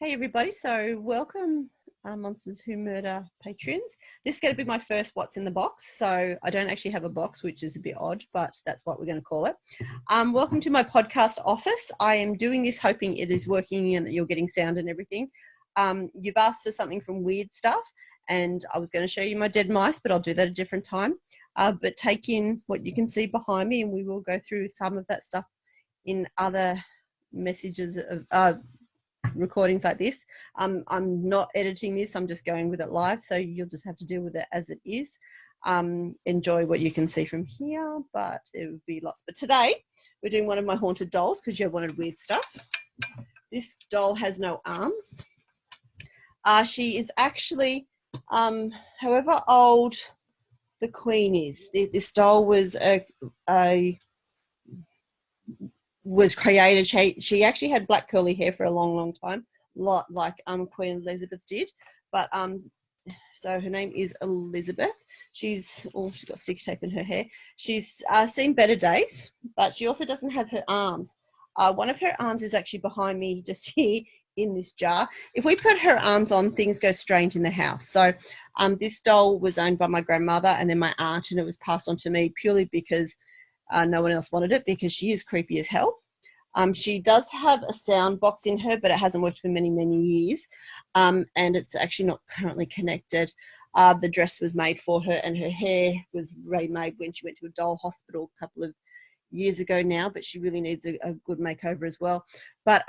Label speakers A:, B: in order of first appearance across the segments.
A: Hey everybody, so welcome Monsters Who Murder patrons. This is going to be my first What's in the Box, so I don't actually have a box, which is a bit odd, but that's what we're going to call it. Welcome to my podcast office. I am doing this hoping it is working and that you're getting sound and everything. You've asked for something from Weird Stuff, and I was going to show you my dead mice, but I'll do that at a different time. But take in what you can see behind me, and we will go through some of that stuff in other messages of recordings like this. I'm not editing this, I'm just going with it live, so you'll just have to deal with it as it is. Enjoy what you can see from here, but there will be lots. But today we're doing one of my haunted dolls because you wanted weird stuff. This doll has no arms. She is actually, however old the queen is, this doll was was created. She actually had black curly hair for a long time, like Queen Elizabeth did. But so her name is Elizabeth. She's got sticky tape in her hair. She's seen better days, but she also doesn't have her arms. One of her arms is actually behind me, just here in this jar. If we put her arms on, things go strange in the house. So this doll was owned by my grandmother and then my aunt, and it was passed on to me purely because no one else wanted it, because she is creepy as hell. She does have a sound box in her, but it hasn't worked for many years, and it's actually not currently connected. The dress was made for her, and her hair was remade when she went to a doll hospital a couple of years ago now, but she really needs a good makeover as well. But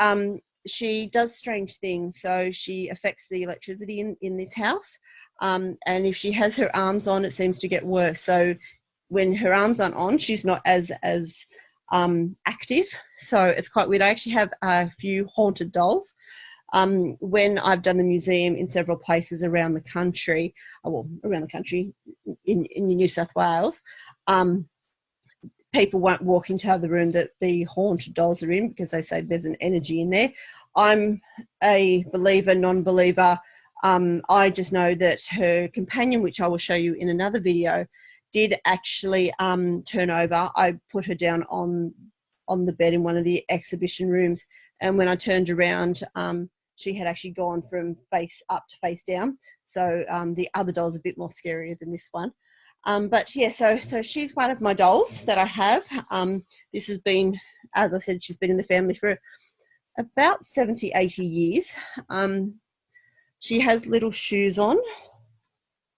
A: she does strange things, so she affects the electricity in this house, and if she has her arms on, it seems to get worse. So when her arms aren't on, she's not as active, so it's quite weird. I actually have a few haunted dolls. When I've done the museum in several places around the country, in New South Wales, people won't walk into the room that the haunted dolls are in because they say there's an energy in there. I'm a believer, non-believer. I just know that her companion, which I will show you in another video, did actually turn over. I put her down on the bed in one of the exhibition rooms, and when I turned around, she had actually gone from face up to face down. So the other doll's a bit more scarier than this one. But yeah, so she's one of my dolls that I have. This has been, as I said, she's been in the family for about 70-80 years. She has little shoes on.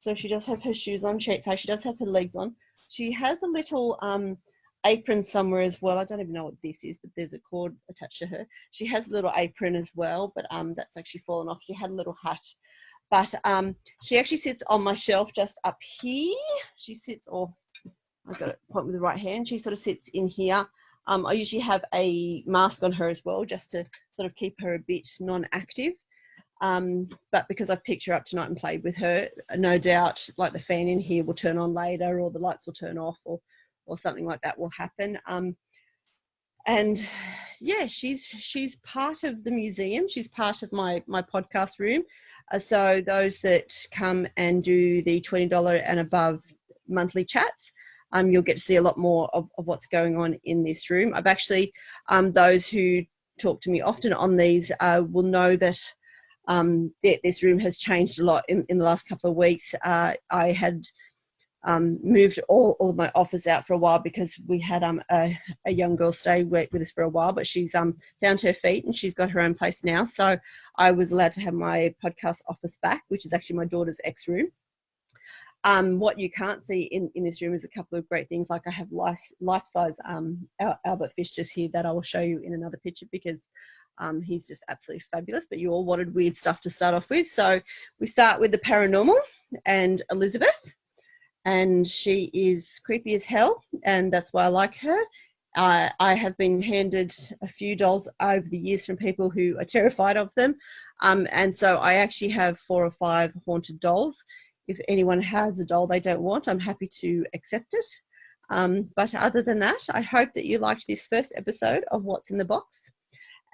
A: So she does have her shoes on. She does have her legs on. She has a little apron somewhere as well. I don't even know what this is, but there's a cord attached to her. She has a little apron as well, but that's actually fallen off. She had a little hat. But she actually sits on my shelf just up here. She sits, I've got to point with the right hand. She sort of sits in here. I usually have a mask on her as well, just to sort of keep her a bit non-active. But because I've picked her up tonight and played with her, no doubt like the fan in here will turn on later, or the lights will turn off, or something like that will happen. And yeah, she's part of the museum. She's part of my podcast room. So those that come and do the $20 and above monthly chats, you'll get to see a lot more of what's going on in this room. I've actually, those who talk to me often on these will know that this room has changed a lot in the last couple of weeks. I had moved all of my office out for a while because we had a young girl stay with us for a while, but she's found her feet and she's got her own place now. So I was allowed to have my podcast office back, which is actually my daughter's ex-room. What you can't see in this room is a couple of great things. Like I have life-size Albert Fish just here that I will show you in another picture because he's just absolutely fabulous. But you all wanted weird stuff to start off with. So we start with the paranormal and Elizabeth. And she is creepy as hell, and that's why I like her. I have been handed a few dolls over the years from people who are terrified of them. And so I actually have 4 or 5 haunted dolls. If anyone has a doll they don't want, I'm happy to accept it. But other than that, I hope that you liked this first episode of What's in the Box,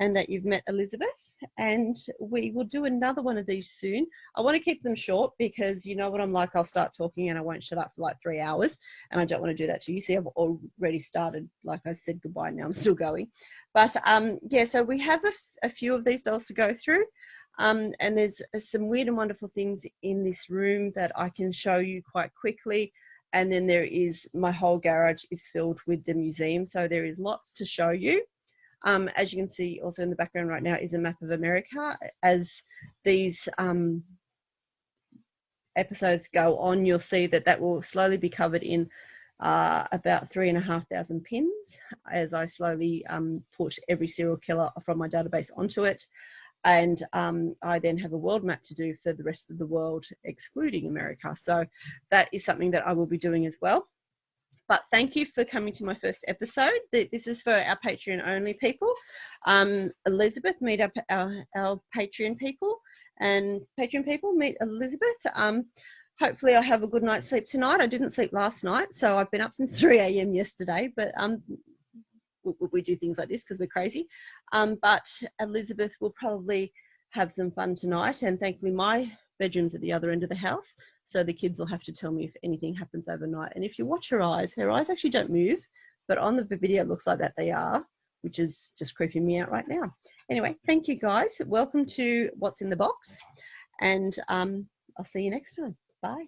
A: and that you've met Elizabeth, and we will do another one of these soon. I want to keep them short because you know what I'm like, I'll start talking and I won't shut up for like 3 hours, and I don't want to do that to you. See, I've already started, like I said goodbye, now I'm still going. But yeah, so we have a few of these dolls to go through. And there's some weird and wonderful things in this room that I can show you quite quickly. And then there is, my whole garage is filled with the museum. So there is lots to show you. As you can see also in the background right now is a map of America. As these episodes go on, you'll see that that will slowly be covered in about 3,500 pins as I slowly put every serial killer from my database onto it. And I then have a world map to do for the rest of the world, excluding America. So that is something that I will be doing as well. But thank you for coming to my first episode. This is for our Patreon only people. Elizabeth, meet up our Patreon people, and Patreon people, meet Elizabeth. Hopefully I'll have a good night's sleep tonight. I didn't sleep last night, so I've been up since 3 a.m. yesterday, but we do things like this because we're crazy. But Elizabeth will probably have some fun tonight, and thankfully my bedroom's at the other end of the house, so the kids will have to tell me if anything happens overnight. And if you watch her eyes actually don't move, but on the video it looks like that they are, which is just creeping me out right now. Anyway, thank you guys. Welcome to What's in the Box, and I'll see you next time. Bye.